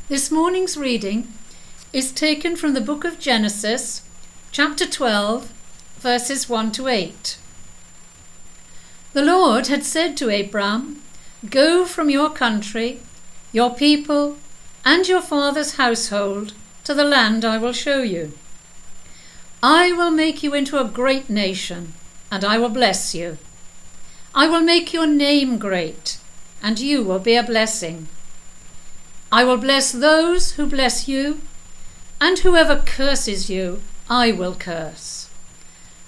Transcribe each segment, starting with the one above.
This morning's reading is taken from the book of Genesis, chapter 12, verses 1 to 8. The Lord had said to Abram, "Go from your country, your people, and your father's household to the land I will show you. I will make you into a great nation, and I will bless you. I will make your name great, and you will be a blessing. I will bless those who bless you, and whoever curses you, I will curse.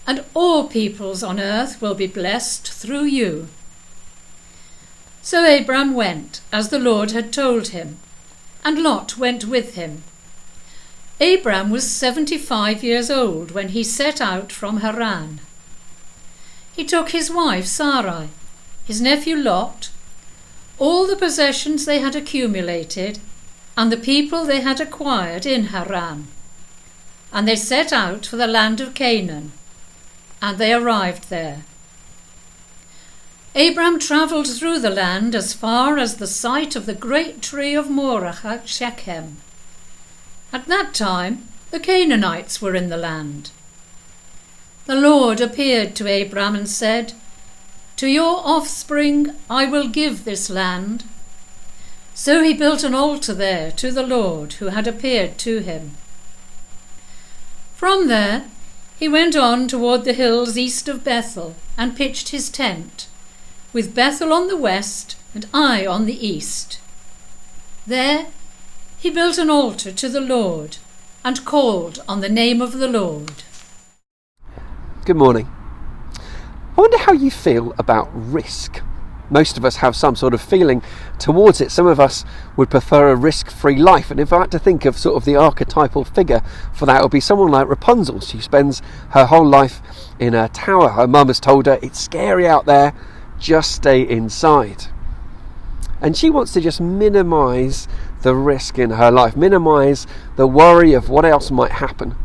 And all peoples on earth will be blessed through you." So Abram went, as the Lord had told him, and Lot went with him. Abram was 75 years old when he set out from Haran. He took his wife Sarai, his nephew Lot, all the possessions they had accumulated, and the people they had acquired in Haran. And they set out for the land of Canaan, and they arrived there. Abram travelled through the land as far as the site of the great tree of Moreh at Shechem. At that time, the Canaanites were in the land. The Lord appeared to Abram and said, "To your offspring I will give this land." So he built an altar there to the Lord who had appeared to him. From there he went on toward the hills east of Bethel and pitched his tent, with Bethel on the west and Ai on the east. There he built an altar to the Lord and called on the name of the Lord. Good morning. I wonder how you feel about risk. Most of us have some sort of feeling towards it. Some of us would prefer a risk-free life. And if I had to think of sort of the archetypal figure for that, it would be someone like Rapunzel. She spends her whole life in a tower. Her mum has told her, "It's scary out there, just stay inside." And she wants to just minimise the risk in her life, minimise the worry of what else might happen.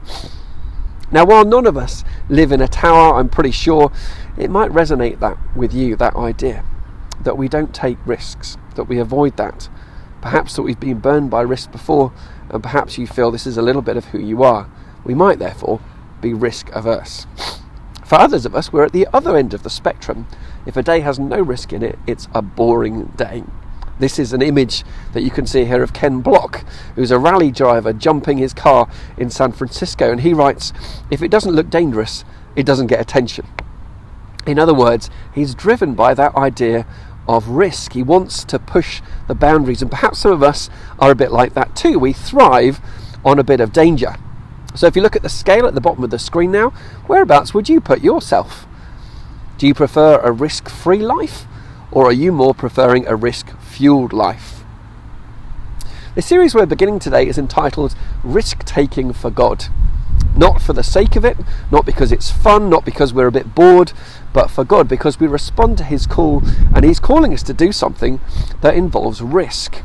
Now, while none of us live in a tower, I'm pretty sure it might resonate that with you, that idea, that we don't take risks, that we avoid that. Perhaps that we've been burned by risk before, and perhaps you feel this is a little bit of who you are. We might therefore be risk averse. For others of us, we're at the other end of the spectrum. If a day has no risk in it, it's a boring day. This is an image that you can see here of Ken Block, who's a rally driver jumping his car in San Francisco. And he writes, "If it doesn't look dangerous, it doesn't get attention." In other words, he's driven by that idea of risk. He wants to push the boundaries. And perhaps some of us are a bit like that too. We thrive on a bit of danger. So if you look at the scale at the bottom of the screen now, whereabouts would you put yourself? Do you prefer a risk-free life? Or are you more preferring a risk-fueled life? The series we're beginning today is entitled Risk-Taking for God. Not for the sake of it, not because it's fun, not because we're a bit bored, but for God, because we respond to his call, and he's calling us to do something that involves risk.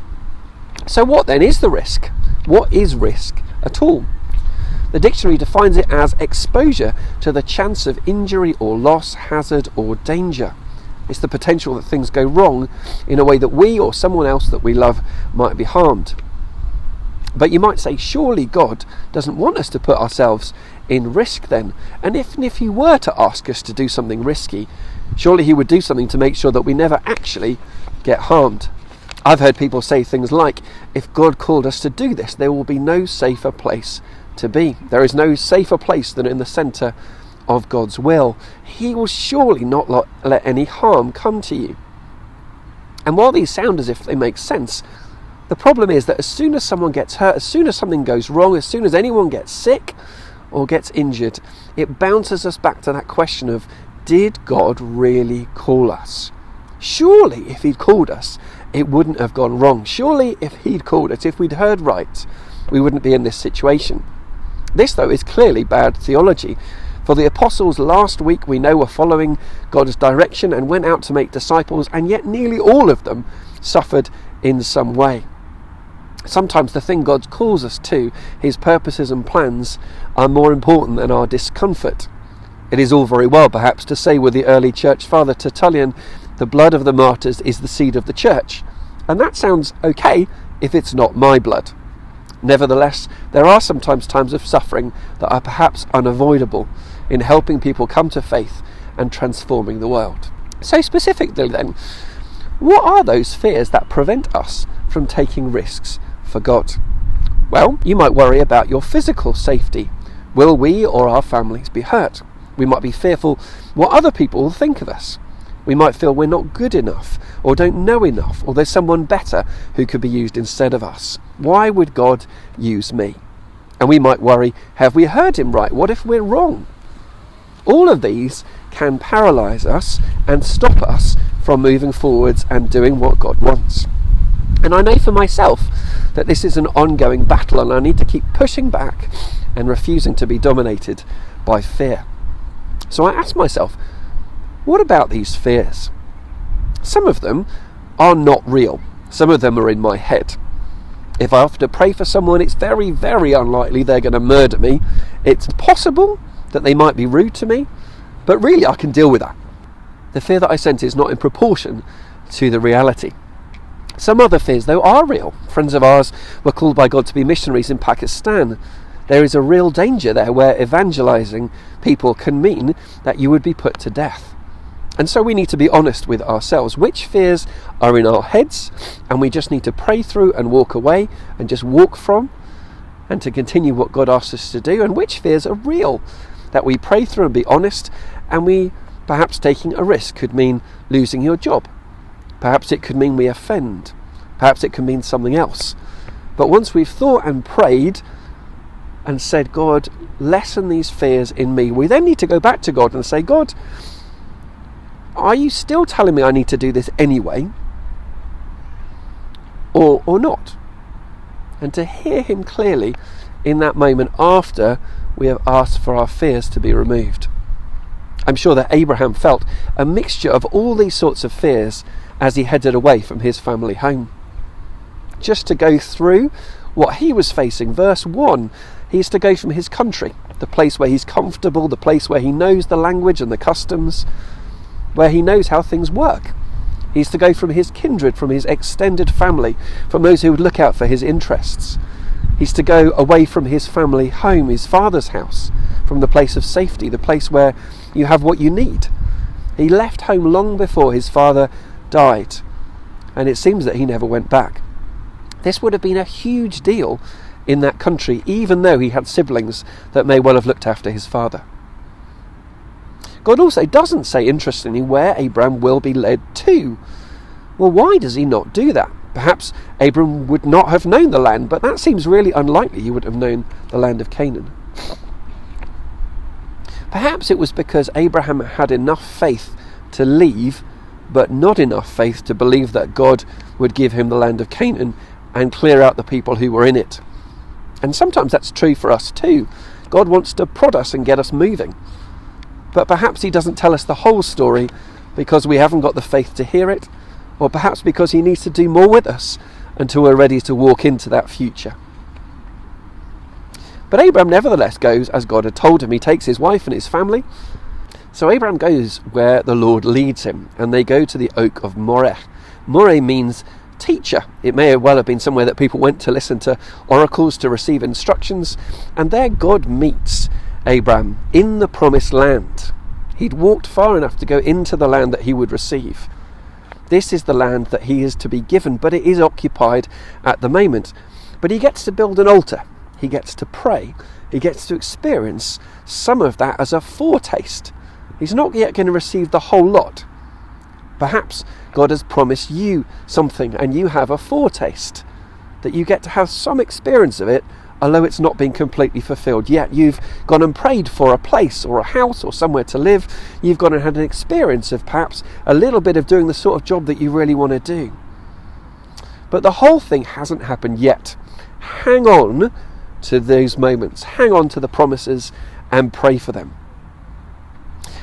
So what then is the risk? What is risk at all? The dictionary defines it as exposure to the chance of injury or loss, hazard or danger. It's the potential that things go wrong in a way that we or someone else that we love might be harmed. But you might say, surely God doesn't want us to put ourselves in risk then. And if he were to ask us to do something risky, surely he would do something to make sure that we never actually get harmed. I've heard people say things like, if God called us to do this, there will be no safer place to be. There is no safer place than in the centre of God's will. He will surely not let any harm come to you. And while these sound as if they make sense, the problem is that as soon as someone gets hurt, as soon as something goes wrong, as soon as anyone gets sick or gets injured, it bounces us back to that question of, did God really call us? Surely if he'd called us, it wouldn't have gone wrong. Surely if he'd called us, if we'd heard right, we wouldn't be in this situation. This, though, is clearly bad theology. For the apostles last week, we know, were following God's direction and went out to make disciples, and yet nearly all of them suffered in some way. Sometimes the thing God calls us to, his purposes and plans, are more important than our discomfort. It is all very well, perhaps, to say with the early church father Tertullian, the blood of the martyrs is the seed of the church. And that sounds okay if it's not my blood. Nevertheless, there are sometimes times of suffering that are perhaps unavoidable in helping people come to faith and transforming the world. So specifically then, what are those fears that prevent us from taking risks for God? Well, you might worry about your physical safety. Will we or our families be hurt? We might be fearful what other people will think of us. We might feel we're not good enough, or don't know enough, or there's someone better who could be used instead of us. Why would God use me? And we might worry, have we heard him right? What if we're wrong? All of these can paralyse us and stop us from moving forwards and doing what God wants. And I know for myself that this is an ongoing battle, and I need to keep pushing back and refusing to be dominated by fear. So I ask myself, what about these fears? Some of them are not real. Some of them are in my head. If I have to pray for someone, it's very, very unlikely they're going to murder me. It's possible that they might be rude to me, but really I can deal with that. The fear that I sense is not in proportion to the reality. Some other fears, though, are real. Friends of ours were called by God to be missionaries in Pakistan. There is a real danger there where evangelizing people can mean that you would be put to death. And so we need to be honest with ourselves. Which fears are in our heads and we just need to pray through and walk away and just walk from, and to continue what God asks us to do? And which fears are real, that we pray through and be honest, and we perhaps taking a risk could mean losing your job. Perhaps it could mean we offend. Perhaps it could mean something else. But once we've thought and prayed and said, God, lessen these fears in me, we then need to go back to God and say, God, are you still telling me I need to do this anyway? Or not? And to hear him clearly in that moment after we have asked for our fears to be removed. I'm sure that Abraham felt a mixture of all these sorts of fears as he headed away from his family home. Just to go through what he was facing, verse 1, he is to go from his country, the place where he's comfortable, the place where he knows the language and the customs, where he knows how things work. He's to go from his kindred, from his extended family, from those who would look out for his interests. He's to go away from his family home, his father's house, from the place of safety, the place where you have what you need. He left home long before his father died, and it seems that he never went back. This would have been a huge deal in that country, even though he had siblings that may well have looked after his father. God also doesn't say, interestingly, where Abram will be led to. Well, why does he not do that? Perhaps Abram would not have known the land, but that seems really unlikely. He would have known the land of Canaan. Perhaps it was because Abraham had enough faith to leave, but not enough faith to believe that God would give him the land of Canaan and clear out the people who were in it. And sometimes that's true for us too. God wants to prod us and get us moving. But perhaps he doesn't tell us the whole story because we haven't got the faith to hear it, or perhaps because he needs to do more with us until we're ready to walk into that future. But Abraham nevertheless goes as God had told him. He takes his wife and his family. So Abraham goes where the Lord leads him, and they go to the oak of Moreh. Moreh means teacher. It may well have been somewhere that people went to listen to oracles, to receive instructions, and there God meets Abraham in the promised land. He'd walked far enough to go into the land that he would receive. This is the land that he is to be given, but it is occupied at the moment. But he gets to build an altar. He gets to pray. He gets to experience some of that as a foretaste. He's not yet going to receive the whole lot. Perhaps God has promised you something and you have a foretaste, that you get to have some experience of it, although it's not been completely fulfilled yet. You've gone and prayed for a place or a house or somewhere to live. You've gone and had an experience of perhaps a little bit of doing the sort of job that you really want to do. But the whole thing hasn't happened yet. Hang on to those moments. Hang on to the promises and pray for them.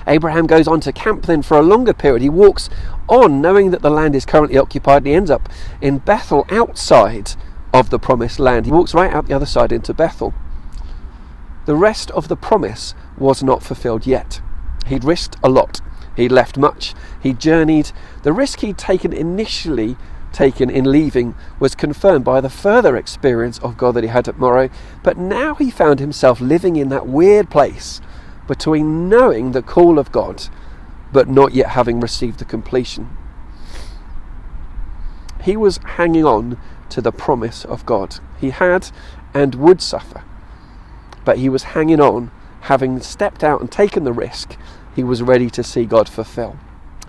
Abraham goes on to camp then for a longer period. He walks on knowing that the land is currently occupied, and he ends up in Bethel, outside of the promised land. He walks right out the other side into Bethel. The rest of the promise was not fulfilled yet. He'd risked a lot. He'd left much. He'd journeyed. The risk he'd taken initially taken in leaving was confirmed by the further experience of God that he had at Morrow, but now he found himself living in that weird place between knowing the call of God but not yet having received the completion. He was hanging on to the promise of God. He had and would suffer, but he was hanging on, having stepped out and taken the risk he was ready to see God fulfill.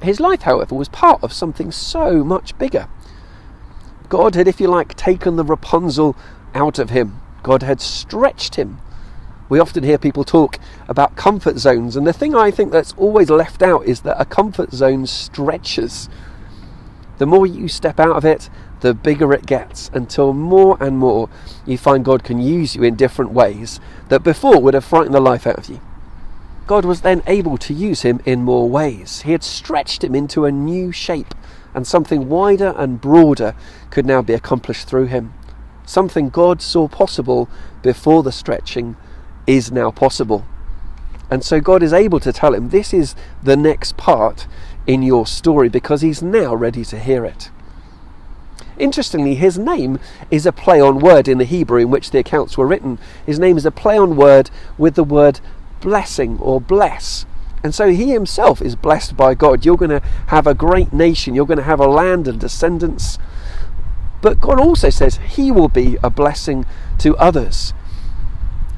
His life, however, was part of something so much bigger. God had, if you like, taken the Rapunzel out of him. God had stretched him. We often hear people talk about comfort zones, and the thing I think that's always left out is that a comfort zone stretches. The more you step out of it, the bigger it gets, until more and more you find God can use you in different ways that before would have frightened the life out of you. God was then able to use him in more ways. He had stretched him into a new shape, and something wider and broader could now be accomplished through him. Something God saw possible before the stretching is now possible. And so God is able to tell him, this is the next part in your story, because he's now ready to hear it. Interestingly, his name is a play on word in the Hebrew in which the accounts were written. His name is a play on word with the word blessing or bless. And so he himself is blessed by God. You're going to have a great nation. You're going to have a land and descendants. But God also says he will be a blessing to others.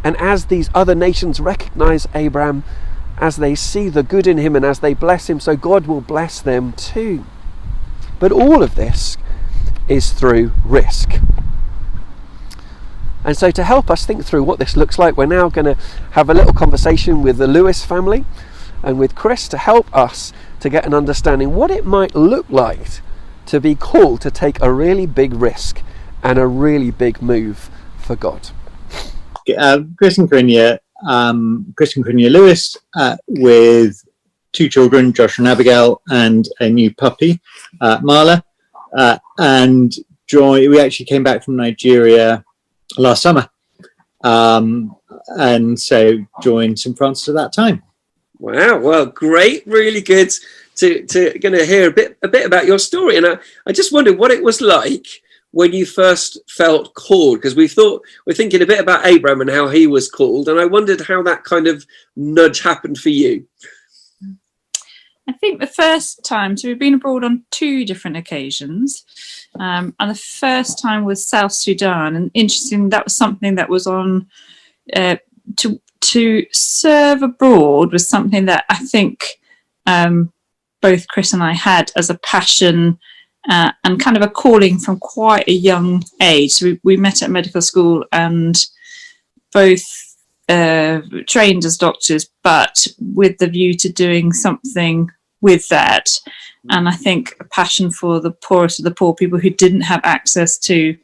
And as these other nations recognize Abraham, as they see the good in him and as they bless him, so God will bless them too. But all of this is through risk. And so to help us think through what this looks like, we're now going to have a little conversation with the Lewis family and with Chris to help us to get an understanding what it might look like to be called to take a really big risk and a really big move for God. Chris and Corinne Lewis with two children, Josh and Abigail, and a new puppy, Marla. And we actually came back from Nigeria last summer, and so joined St. Francis at that time. Wow, well, great, really good to going to hear a bit about your story. And I just wondered what it was like when you first felt called, because we're thinking a bit about Abraham and how he was called, and I wondered how that kind of nudge happened for you. I think the first time, so we've been abroad on two different occasions, and the first time was South Sudan, and interesting, that was something that was on to serve abroad was something that I think both Chris and I had as a passion and kind of a calling from quite a young age. So we met at medical school and both trained as doctors, but with the view to doing something with that. And I think a passion for the poorest of the poor, people who didn't have access to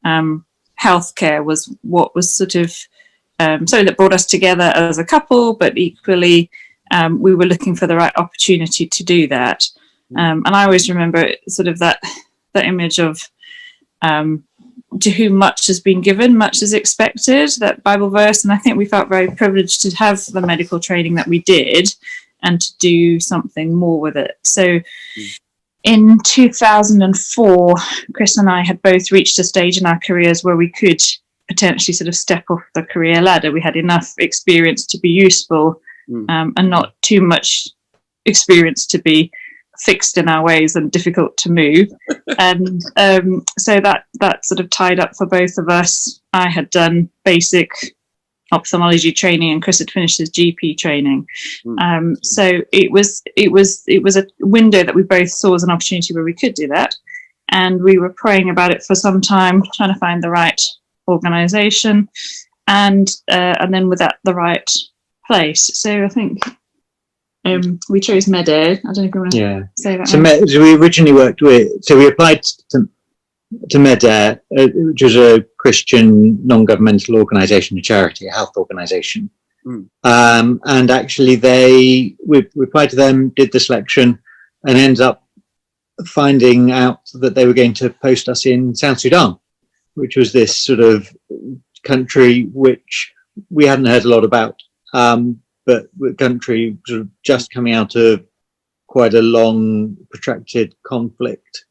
healthcare, was what was sort of something that brought us together as a couple, but equally we were looking for the right opportunity to do that. And I always remember sort of that image of to whom much has been given, much is expected, that Bible verse. And I think we felt very privileged to have the medical training that we did and to do something more with it. So in 2004, Chris and I had both reached a stage in our careers where we could potentially sort of step off the career ladder. We had enough experience to be useful and not too much experience to be fixed in our ways and difficult to move. And so that sort of tied up for both of us. I had done basic ophthalmology training and Chris had finished his GP training. So it was a window that we both saw as an opportunity where we could do that. And we were praying about it for some time, trying to find the right organization and then with that the right place. So I think we chose Medair. I don't know if you want to say that. So we originally we applied to Medair, which was a Christian non-governmental organisation, a charity, a health organisation. And actually we applied to them, did the selection, and ended up finding out that they were going to post us in South Sudan, which was this sort of country which we hadn't heard a lot about, but the country sort of just coming out of quite a long, protracted conflict.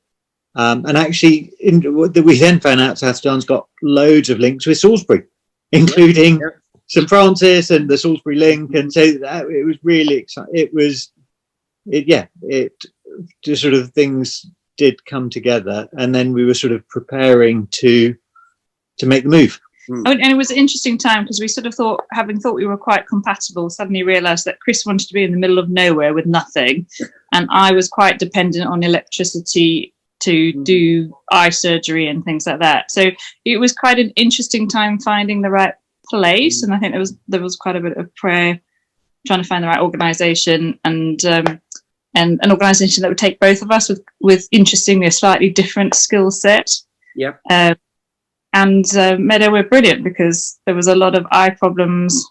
And actually, we then found out South Sudan's got loads of links with Salisbury, including St Francis and the Salisbury link. And so it was really exciting. The sort of things did come together, and then we were sort of preparing to make the move. And it was an interesting time because we sort of thought, having thought we were quite compatible, suddenly realised that Chris wanted to be in the middle of nowhere with nothing, and I was quite dependent on electricity to do eye surgery and things like that. So it was quite an interesting time finding the right place, and I think there was quite a bit of prayer trying to find the right organisation and an organisation that would take both of us with interestingly a slightly different skill set. Yeah. And Meadow were brilliant because there was a lot of eye problems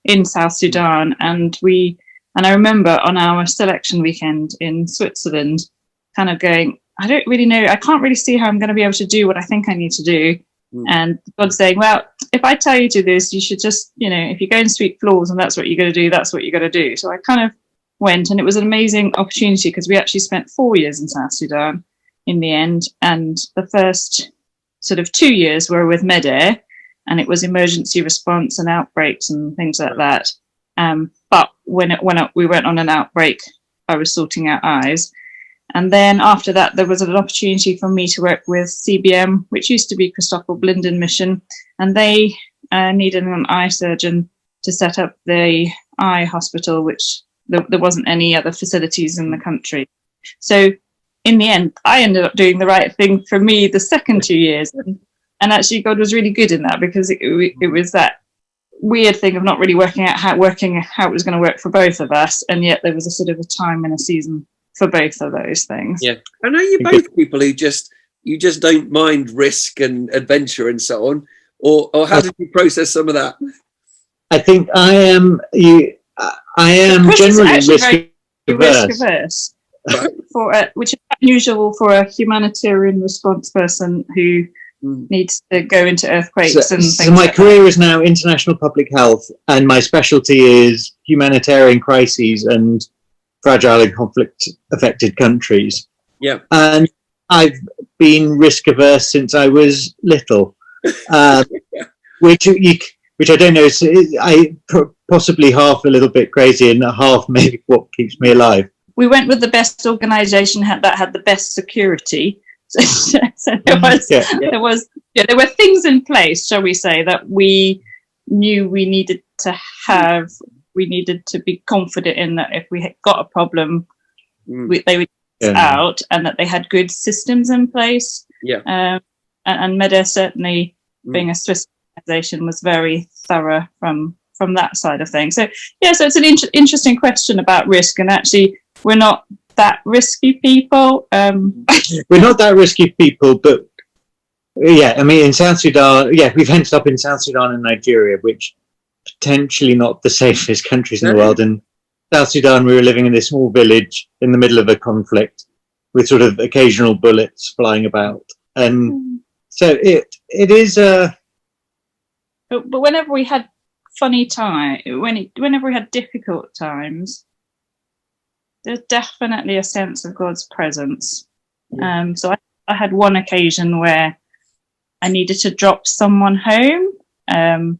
in South Sudan, and I remember on our selection weekend in Switzerland kind of going, I don't really know, I can't really see how I'm going to be able to do what I think I need to do. And God saying, well, if I tell you to do this, you should just, if you go and sweep floors and that's what you're going to do, that's what you're going to do. So I kind of went, and it was an amazing opportunity because we actually spent 4 years in South Sudan in the end, and the first sort of 2 years were with Medair, and it was emergency response and outbreaks and things like that. But when we went on an outbreak, I was sorting out eyes. And then after that, there was an opportunity for me to work with CBM, which used to be Christoffel Blinden Mission, and they needed an eye surgeon to set up the eye hospital, which there wasn't any other facilities in the country. So in the end, I ended up doing the right thing for me the second 2 years. And actually, God was really good in that because it was that weird thing of not really working out how it was going to work for both of us. And yet there was a sort of a time and a season for both of those things. Yeah. I know you're both people who just don't mind risk and adventure and so on. Or how did you process some of that? I think I am generally risk averse. Which is unusual for a humanitarian response person who needs to go into earthquakes and things. So my career is now international public health, and my specialty is humanitarian crises and fragile and conflict-affected countries. Yeah, and I've been risk averse since I was little, which I don't know. I possibly half a little bit crazy, and half maybe what keeps me alive. We went with the best organisation that had the best security. So there were things in place, shall we say, that we knew we needed to have. We needed to be confident in that if we had got a problem, they would get out, and that they had good systems in place. Yeah. And MEDA certainly, being a Swiss organisation, was very thorough from that side of things. So it's an interesting question about risk, and actually, we're not that risky people. We're not that risky people, but in South Sudan, we've ended up in South Sudan and Nigeria, which potentially not the safest countries in the world. In South Sudan, we were living in this small village in the middle of a conflict with sort of occasional bullets flying about. And so it is But whenever we had funny time, whenever we had difficult times, there's definitely a sense of God's presence. So I had one occasion where I needed to drop someone home, and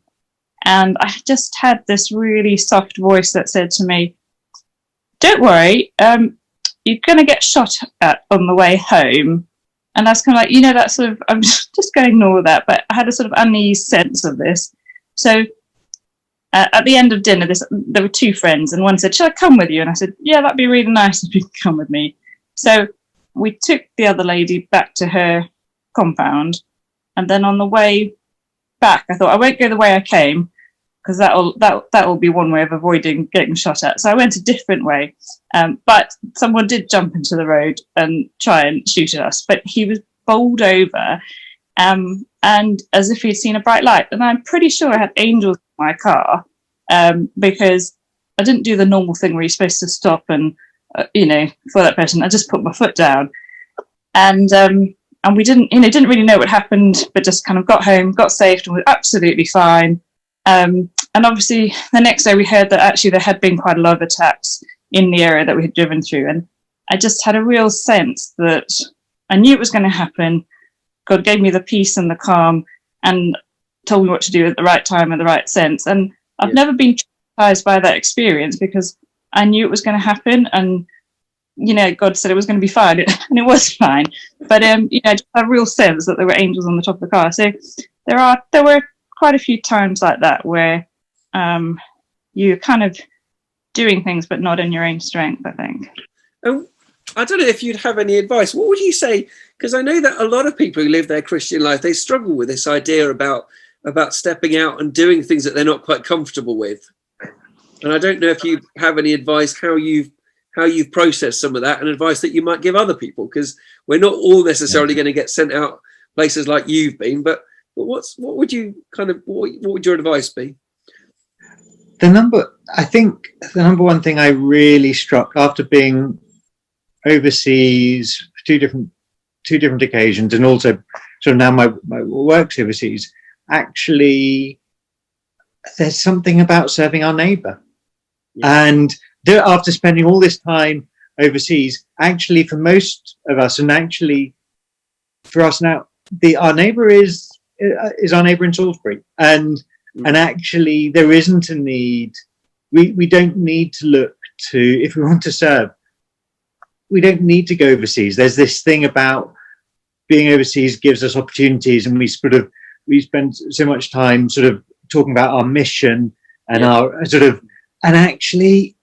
I just had this really soft voice that said to me, "Don't worry, you're going to get shot at on the way home." And I was kind of like, that sort of, I'm just going to ignore that. But I had a sort of uneasy sense of this. So at the end of dinner, there were two friends, and one said, "Shall I come with you?" And I said, "Yeah, that'd be really nice if you could come with me." So we took the other lady back to her compound, and then on the way back, I thought, I won't go the way I came, because that'll be one way of avoiding getting shot at. So I went a different way, but someone did jump into the road and try and shoot at us, but he was bowled over, and as if he'd seen a bright light. And I'm pretty sure I had angels in my car, because I didn't do the normal thing where you're supposed to stop and for that person. I just put my foot down, and we didn't really know what happened, but just kind of got home, got saved, and were absolutely fine. And obviously the next day we heard that actually there had been quite a lot of attacks in the area that we had driven through, and I just had a real sense that I knew it was going to happen. God gave me the peace and the calm and told me what to do at the right time and the right sense. And I've never been traumatized by that experience because I knew it was going to happen. And, you know, God said it was going to be fine. And it was fine. But, you know, just a real sense that there were angels on the top of the car. So there were quite a few times like that where you're kind of doing things, but not in your own strength, I think. I don't know if you'd have any advice. What would you say? Because I know that a lot of people who live their Christian life, they struggle with this idea about stepping out and doing things that they're not quite comfortable with. And I don't know if you have any advice how you've processed some of that, and advice that you might give other people, because we're not all necessarily going to get sent out places like you've been. But what would your advice be? I think the number one thing I really struck after being overseas for two different occasions, and also sort of now my work's overseas, actually there's something about serving our neighbour. And after spending all this time overseas, actually for most of us, and actually for us now, our neighbour is our neighbour in Salisbury, and actually there isn't a need. We don't need to look to, if we want to serve, we don't need to go overseas. There's this thing about being overseas gives us opportunities, and we spend so much time sort of talking about our mission and our sort of, and actually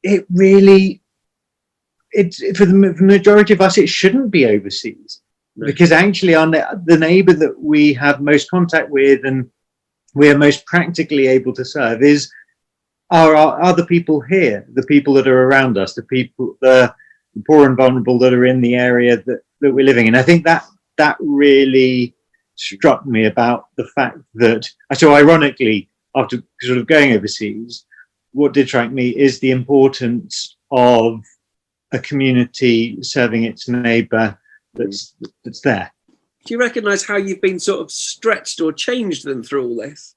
it really, it's for the majority of us, it shouldn't be overseas, because actually the neighbour that we have most contact with and we are most practically able to serve are the people here, the people that are around us, the people, the poor and vulnerable that are in the area that we're living in. I think that really struck me about the fact that, so ironically, after sort of going overseas, what did strike me is the importance of a community serving its neighbour that's there. Do you recognise how you've been sort of stretched or changed them through all this?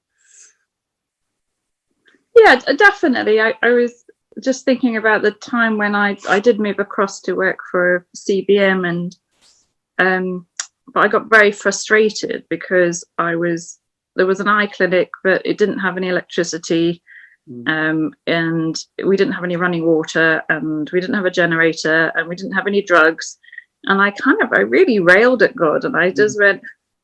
Yeah, definitely. I was just thinking about the time when I did move across to work for CBM, and but I got very frustrated because there was an eye clinic, but it didn't have any electricity, and we didn't have any running water, and we didn't have a generator, and we didn't have any drugs. And I really railed at God, and I just went,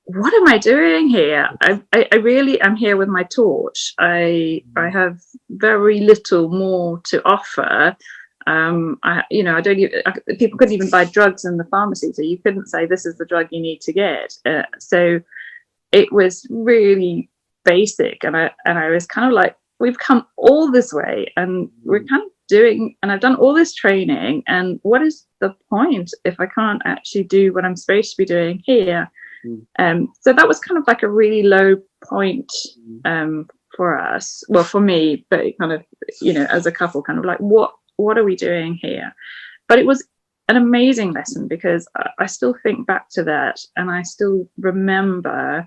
what am I doing here? I really am here with my torch. I have very little more to offer. People couldn't even buy drugs in the pharmacy, so you couldn't say this is the drug you need to get. So it was really basic, and I was kind of like, we've come all this way, and we're kind of doing, and I've done all this training, and what is the point if I can't actually do what I'm supposed to be doing here? So that was kind of like a really low point for us, well, for me, but kind of, as a couple, kind of like, what are we doing here? But it was an amazing lesson, because I still think back to that, and I still remember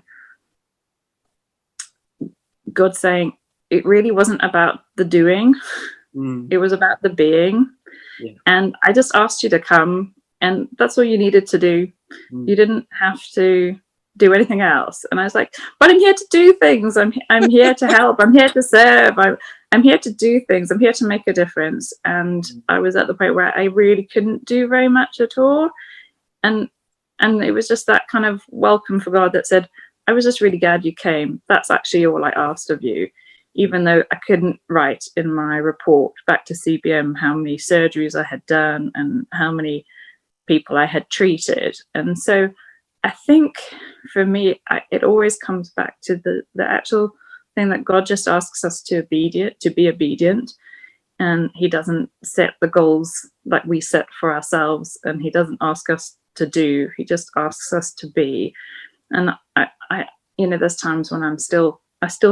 God saying it really wasn't about the doing, it was about the being. And I just asked you to come, and that's all you needed to do. You didn't have to do anything else. And I was like, but I'm here to do things. I'm here to help. I'm here to serve. I'm here to do things. I'm here to make a difference. And I was at the point where I really couldn't do very much at all. And it was just that kind of welcome for God that said, I was just really glad you came. That's actually all I asked of you. Even though I couldn't write in my report back to CBM how many surgeries I had done and how many people I had treated. And so I think for me, it always comes back to the actual thing that God just asks us to be obedient. And he doesn't set the goals like we set for ourselves, and he doesn't ask us to do, he just asks us to be. And I there's times when I still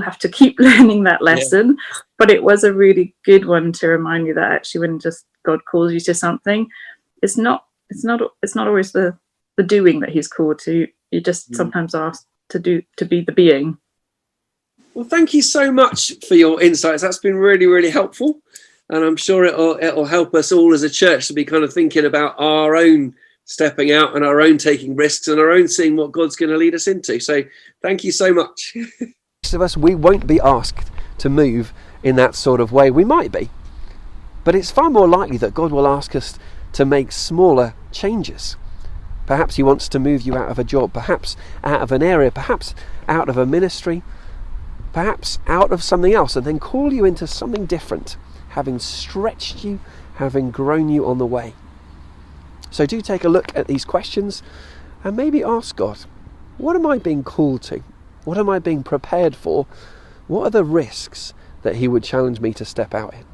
have to keep learning that lesson, but it was a really good one to remind me that actually when just God calls you to something, it's not always the doing that he's called to. You just sometimes asked to be the being. Well, thank you so much for your insights. That's been really, really helpful, and I'm sure it'll help us all as a church to be kind of thinking about our own stepping out and our own taking risks and our own seeing what God's going to lead us into. So thank you so much. Most of us, we won't be asked to move in that sort of way. We might be, but it's far more likely that God will ask us to make smaller changes. Perhaps he wants to move you out of a job, perhaps out of an area, perhaps out of a ministry, perhaps out of something else, and then call you into something different, having stretched you, having grown you on the way. So do take a look at these questions and maybe ask God, what am I being called to? What am I being prepared for? What are the risks that he would challenge me to step out in?